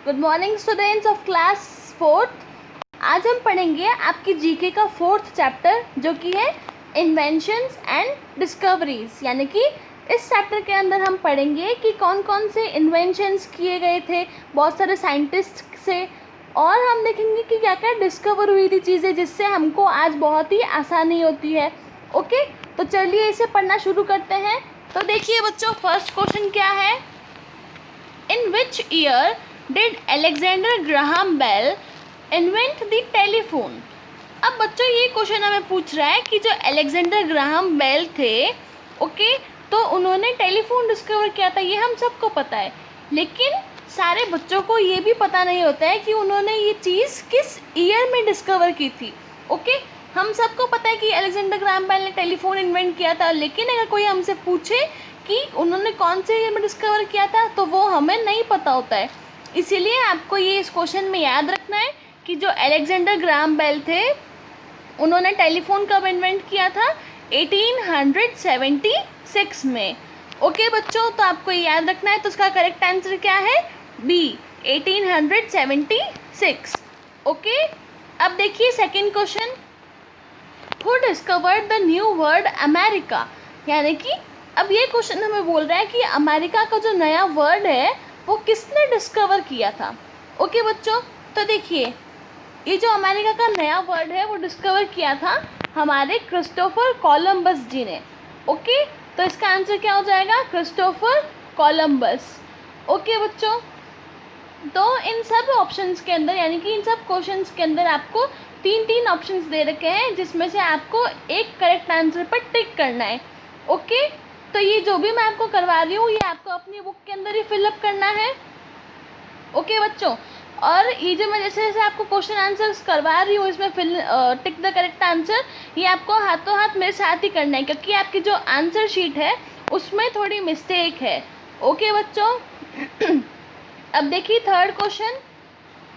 Good morning students of class 4th। आज हम पढ़ेंगे आपकी जीके का 4th चैप्टर जो कि है इन्वेंशंस एंड डिस्कवरीज। यानी कि इस चैप्टर के अंदर हम पढ़ेंगे कि कौन कौन से इन्वेंशंस किए गए थे बहुत सारे साइंटिस्ट से, और हम देखेंगे कि क्या क्या डिस्कवर हुई थी चीज़ें जिससे हमको आज बहुत ही आसानी होती है। ओके, तो चलिए इसे पढ़ना शुरू करते हैं। तो देखिए बच्चों, फर्स्ट क्वेश्चन क्या है, in which year did Alexander Graham Bell invent the telephone. अब बच्चों ये क्वेश्चन हमें पूछ रहा है कि जो अलेक्जेंडर ग्राहम बेल थे, ओके, तो उन्होंने टेलीफोन डिस्कवर किया था, ये हम सबको पता है। लेकिन सारे बच्चों को ये भी पता नहीं होता है कि उन्होंने ये चीज़ किस ईयर में डिस्कवर की थी। ओके, हम सबको पता है कि अलेक्जेंडर ग्राहम बेल ने टेलीफोन इन्वेंट किया था, लेकिन अगर कोई हमसे पूछे कि उन्होंने कौन से ईयर में डिस्कवर किया था तो वो हमें नहीं पता होता है। इसीलिए आपको ये इस क्वेश्चन में याद रखना है कि जो अलेक्जेंडर ग्राहम बेल थे उन्होंने टेलीफोन कब इन्वेंट किया था, 1876 में। ओके बच्चों, तो आपको ये याद रखना है। तो उसका करेक्ट आंसर क्या है, बी, 1876। ओके, अब देखिए second question, who discovered the new word America. यानी कि अब ये क्वेश्चन हमें बोल रहा है कि अमेरिका का जो नया वर्ड है वो किसने डिस्कवर किया था। ओके बच्चों, तो देखिए ये जो अमेरिका का नया वर्ड है वो डिस्कवर किया था हमारे क्रिस्टोफर कोलंबस जी ने। ओके, तो इसका आंसर क्या हो जाएगा, क्रिस्टोफर कोलंबस। ओके बच्चों, तो इन सब ऑप्शंस के अंदर यानी कि इन सब क्वेश्चंस के अंदर आपको तीन ऑप्शंस दे रखे हैं जिसमें से आपको एक करेक्ट आंसर पर टिक करना है। ओके, तो ये जो भी मैं आपको करवा रही हूँ ये आपको अपनी बुक के अंदर ही फिलअप करना है। ओके बच्चों, और ये जो मैं जैसे जैसे आपको क्वेश्चन आंसर्स करवा रही हूँ इसमें टिक द करेक्ट आंसर, ये आपको हाथों हाथ मेरे साथ ही करना है क्योंकि आपकी जो आंसर शीट है उसमें थोड़ी मिस्टेक है। ओके बच्चों, अब देखिए third question,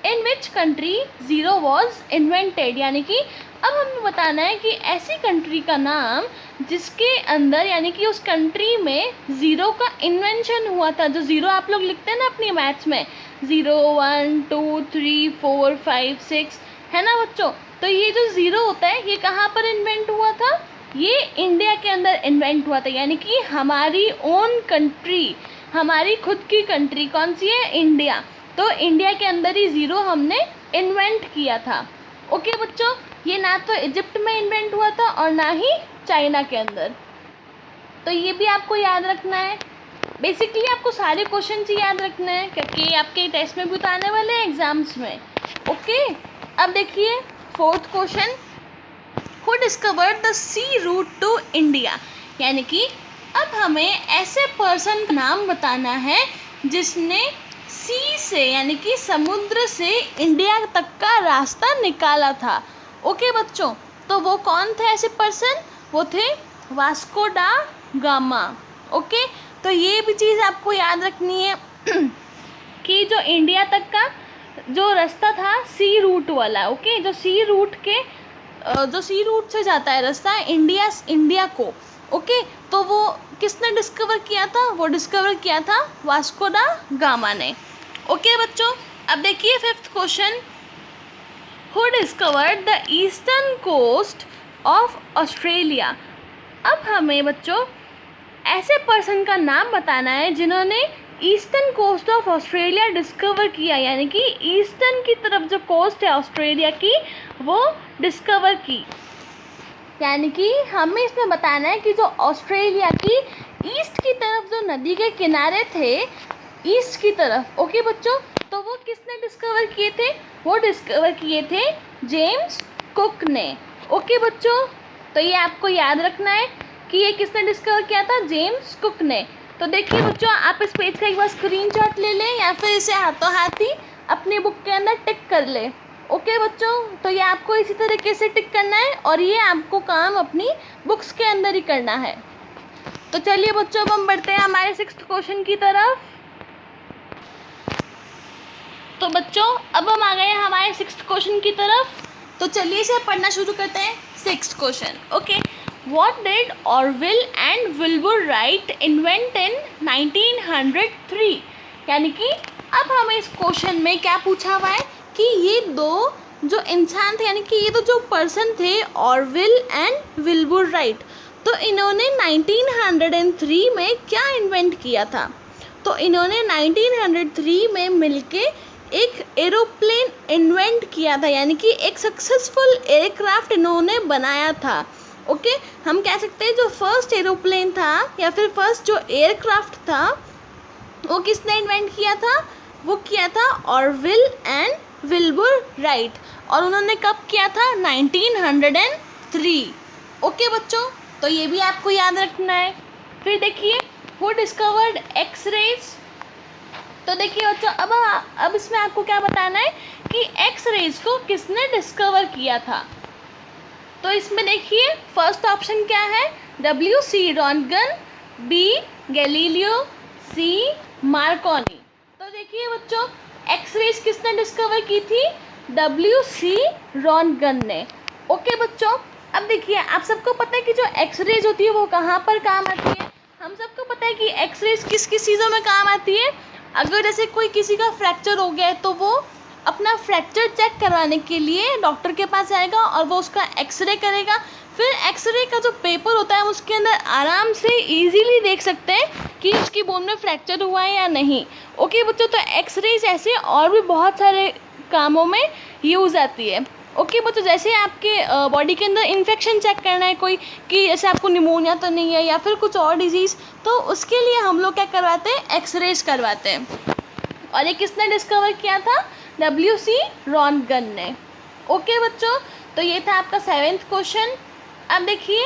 in which country zero was invented. यानी कि अब हमें बताना है कि ऐसी कंट्री का नाम जिसके अंदर यानी कि उस कंट्री में ज़ीरो का इन्वेंशन हुआ था। जो ज़ीरो आप लोग लिखते हैं ना अपनी मैथ्स में, 0 1 2 3 4 5 6, है ना बच्चों। तो ये जो ज़ीरो होता है ये कहाँ पर इन्वेंट हुआ था, ये इंडिया के अंदर इन्वेंट हुआ था। यानी कि हमारी ओन कंट्री, हमारी खुद की कंट्री कौन सी है, इंडिया। तो इंडिया के अंदर ही ज़ीरो हमने इन्वेंट किया था। ओके बच्चों, ये ना तो इजिप्ट में इन्वेंट हुआ था और ना ही चाइना के अंदर। तो ये भी आपको याद रखना है। बेसिकली आपको सारे क्वेश्चन ही याद रखना है क्योंकि आपके टेस्ट में भी तो आने वाले हैं एग्जाम्स में। ओके, अब देखिए fourth question, who discovered the sea route to India. यानी कि अब हमें ऐसे पर्सन का नाम बताना है जिसने सी से यानी कि समुद्र से इंडिया तक का रास्ता निकाला था। ओके बच्चों, तो वो कौन थे ऐसे पर्सन, वो थे वास्को डा गामा। ओके, तो ये भी चीज़ आपको याद रखनी है कि जो इंडिया तक का जो रास्ता था सी रूट वाला, ओके, जो सी रूट से जाता है रास्ता इंडिया को, ओके, तो वो किसने डिस्कवर किया था, वो डिस्कवर किया था वास्को डा गामा ने। ओके बच्चों, अब देखिए fifth question, who discovered the eastern coast of Australia. अब हमें बच्चों ऐसे पर्सन का नाम बताना है जिन्होंने eastern coast of Australia discover किया। यानी कि ईस्टर्न की तरफ जो कोस्ट है ऑस्ट्रेलिया की वो डिस्कवर की। यानी कि हमें इसमें बताना है कि जो ऑस्ट्रेलिया की ईस्ट की तरफ जो नदी के किनारे थे, ईस्ट की तरफ, ओके बच्चों, तो वो किसने डिस्कवर किए थे, वो डिस्कवर किए थे जेम्स कुक ने। ओके बच्चों, तो ये आपको याद रखना है कि ये किसने डिस्कवर किया था, जेम्स कुक ने। तो देखिए बच्चों, आप इस पेज का एक बार स्क्रीनशॉट ले लें या फिर इसे हाथों हाथ ही अपनी बुक के अंदर टिक कर ले। ओके बच्चों, तो ये आपको इसी तरीके से टिक करना है और ये आपको काम अपनी बुक्स के अंदर ही करना है। तो चलिए बच्चों, अब हम बढ़ते हैं हमारे सिक्स्थ क्वेश्चन की तरफ। तो बच्चों अब हम आ गए हैं हमारे सिक्स्थ क्वेश्चन की तरफ, तो चलिए इसे पढ़ना शुरू करते हैं। Sixth question, okay, what did Orville and Wilbur Wright invent in 1903। यानी कि अब हमें इस क्वेश्चन में क्या पूछा हुआ है कि ये दो जो इंसान थे, यानी कि ये तो जो पर्सन थे, ऑरविल एंड विल्बुर राइट, तो इन्होंने 1903 में क्या इन्वेंट किया था? तो इन्होंने 1903 में मिलके एक एरोप्लेन इन्वेंट किया था, यानी कि एक सक्सेसफुल एयरक्राफ्ट इन्होंने बनाया था। ओके, हम कह सकते हैं जो फर्स्ट एरोप्लेन था या फिर फर्स्ट जो एयरक्राफ्ट था वो किसने इन्वेंट किया था? वो किया था ऑरविल एंड विल्बुर राइट, और उन्होंने कब किया था? 1903। ओके बच्चों, तो ये भी आपको याद रखना है। फिर देखिए, हु डिस्कवर्ड एक्स रेज? तो देखिए बच्चों, अब इसमें आपको क्या बताना है कि एक्स रेज को किसने डिस्कवर किया था? तो इसमें देखिए फर्स्ट ऑप्शन क्या है? W.C. रॉन्टगन, बी गैलीलियो, सी मार्कोनी। तो देखिए बच्चों, एक्स रेज किसने डिस्कवर की थी? W.C. रॉन्टगन ने। ओके बच्चों, अब देखिए आप सबको पता है कि जो एक्स रेज होती है वो कहाँ पर काम आती है? हम सबको पता है कि एक्स रेज किस किस चीज़ों में काम आती है। अगर जैसे कोई किसी का फ्रैक्चर हो गया है तो वो अपना फ्रैक्चर चेक करवाने के लिए डॉक्टर के पास जाएगा और वो उसका एक्सरे करेगा। फिर एक्सरे का जो पेपर होता है उसके अंदर आराम से इजीली देख सकते हैं कि उसकी बोन में फ्रैक्चर हुआ है या नहीं। ओके बच्चों, तो एक्सरे ऐसे और भी बहुत सारे कामों में यूज़ आती है। ओके बच्चों, जैसे आपके बॉडी के अंदर इन्फेक्शन चेक करना है कोई, कि जैसे आपको निमोनिया तो नहीं है या फिर कुछ और डिजीज़, तो उसके लिए हम लोग क्या करवाते हैं? एक्सरेज करवाते हैं। और ये किसने डिस्कवर किया था? W.C. रॉन्टगन ने। ओके बच्चों, तो ये था आपका 7th क्वेश्चन। अब देखिए,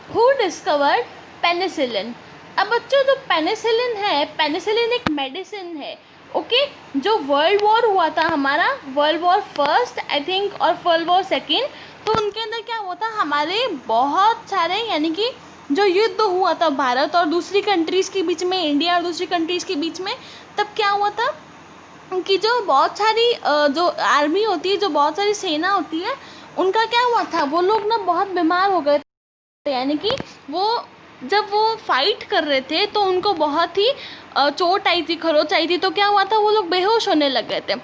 हु डिस्कवर्ड पेनिसिलिन? अब बच्चों जो पेनिसिलिन है, पेनिसिलिन एक मेडिसिन है। ओके, जो वर्ल्ड वॉर हुआ था हमारा, world war first I think और वर्ल्ड वॉर सेकेंड, तो उनके अंदर क्या हुआ था? हमारे बहुत सारे, यानी कि जो युद्ध हुआ था भारत और दूसरी कंट्रीज़ के बीच में, इंडिया और दूसरी कंट्रीज़ के बीच में, तब क्या हुआ था कि जो बहुत सारी जो आर्मी होती है, जो बहुत सारी सेना होती है, उनका क्या हुआ था? वो लोग ना बहुत बीमार हो गए थे, यानी कि वो जब वो फाइट कर रहे थे तो उनको बहुत ही चोट आई थी, खरोच आई थी, तो क्या हुआ था? वो लोग बेहोश होने लग गए थे।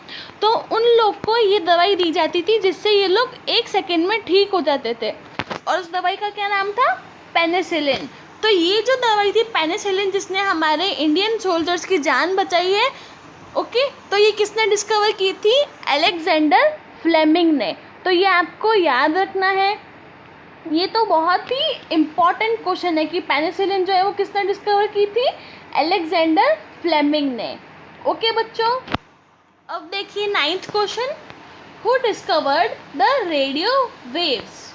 तो उन लोग को ये दवाई दी जाती थी जिससे ये लोग 1 सेकेंड में ठीक हो जाते थे, और उस दवाई का क्या नाम था? पेनिसिलिन। तो ये जो दवाई थी पेनिसिलिन, जिसने हमारे इंडियन सोल्जर्स की जान बचाई है, ओके, तो ये किसने डिस्कवर की थी? अलेक्जेंडर फ्लेमिंग ने। तो ये आपको याद रखना है, ये तो बहुत ही इम्पॉर्टेंट क्वेश्चन है कि पेनिसिलिन जो है वो किसने डिस्कवर की थी? अलेक्जेंडर फ्लेमिंग ने। ओके बच्चों, अब देखिए 9th question, who discovered the radio waves?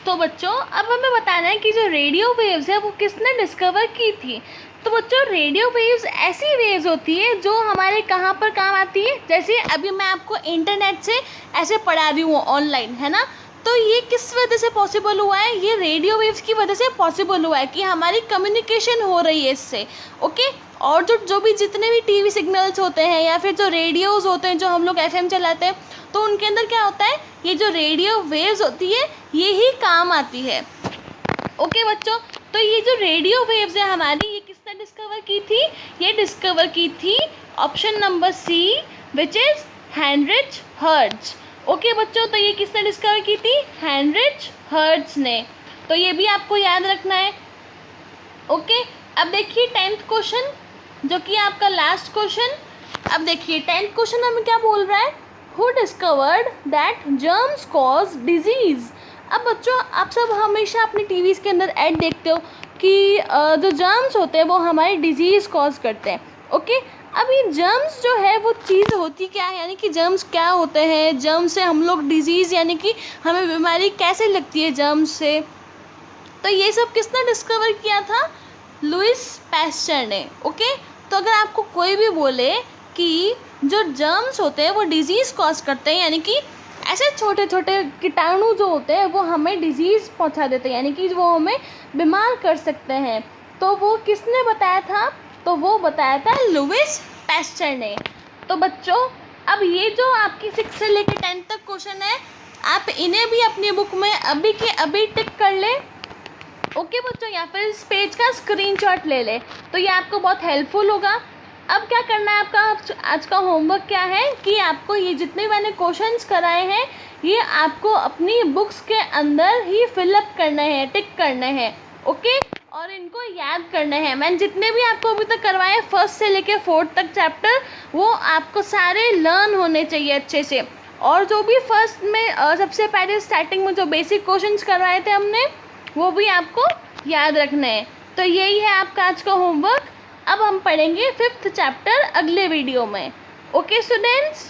तो बच्चों अब हमें बताना है कि जो रेडियो वेव्स है वो किसने डिस्कवर की थी। तो बच्चों रेडियो वेव्स ऐसी वेव्स होती है जो हमारे कहाँ पर काम आती है? जैसे अभी मैं आपको इंटरनेट से ऐसे पढ़ा रही हूँ ऑनलाइन, है ना, तो ये किस वजह से पॉसिबल हुआ है? ये रेडियो वेव्स की वजह से पॉसिबल हुआ है कि हमारी कम्युनिकेशन हो रही है इससे। ओके, और जो भी जितने भी टीवी सिग्नल्स होते हैं या फिर जो रेडियोज़ होते हैं जो हम लोग FM चलाते हैं, तो उनके अंदर क्या होता है? ये जो रेडियो वेव्स होती है ये ही काम आती है। ओके बच्चों, तो ये जो रेडियो वेव्स है हमारी, ये किसने डिस्कवर की थी? ये डिस्कवर की थी option number C, which is Heinrich Hertz. Okay बच्चों, तो ये किसने डिस्कवर की थी? हेनरिच हर्ट्ज ने। तो ये भी आपको याद रखना है। ओके, अब देखिए 10th क्वेश्चन, जो कि आपका लास्ट क्वेश्चन। अब देखिए 10th क्वेश्चन हमें क्या बोल रहा है? Who discovered that germs cause disease? अब बच्चों आप सब हमेशा अपनी टीवीज़ के अंदर ऐड देखते हो कि जो जर्म्स होते हैं वो हमारी डिजीज़ कॉज करते हैं। ओके, अब ये जर्म्स जो है वो चीज़ होती क्या है, यानी कि जर्म्स क्या होते हैं? जर्म्स से हम लोग डिजीज़, यानी कि हमें बीमारी कैसे लगती है जर्म्स से? तो ये सब किसने डिस्कवर किया था? लुइस पैस्चर ने। ओके, तो अगर आपको कोई भी बोले कि जो जर्म्स होते हैं वो डिजीज़ कॉज करते हैं, यानी कि ऐसे छोटे छोटे कीटाणु जो होते हैं वो हमें डिजीज़ पहुंचा देते हैं, यानी कि वो हमें बीमार कर सकते हैं, तो वो किसने बताया था? तो वो बताया था लुइस पैस्चर ने। तो बच्चों अब ये जो आपकी 6 से लेकर 10 तक क्वेश्चन है, आप इन्हें भी अपनी बुक में अभी के अभी टिक कर लें। ओके बच्चों, या फिर इस पेज का स्क्रीनशॉट ले लें, तो ये आपको बहुत हेल्पफुल होगा। अब क्या करना है आपका, आज का होमवर्क क्या है कि आपको ये जितने मैंने क्वेश्चंस कराए हैं ये आपको अपनी बुक्स के अंदर ही फिलअप करने हैं, टिक करने हैं, ओके। और इनको याद करना है। मैंने जितने भी आपको अभी तक करवाए फर्स्ट से लेके फोर्थ तक चैप्टर, वो आपको सारे लर्न होने चाहिए अच्छे से। और जो भी फर्स्ट में सबसे पहले स्टार्टिंग में जो बेसिक क्वेश्चंस करवाए थे हमने, वो भी आपको याद रखने हैं। तो यही है आपका आज का होमवर्क। अब हम पढ़ेंगे 5th चैप्टर अगले वीडियो में। Okay students.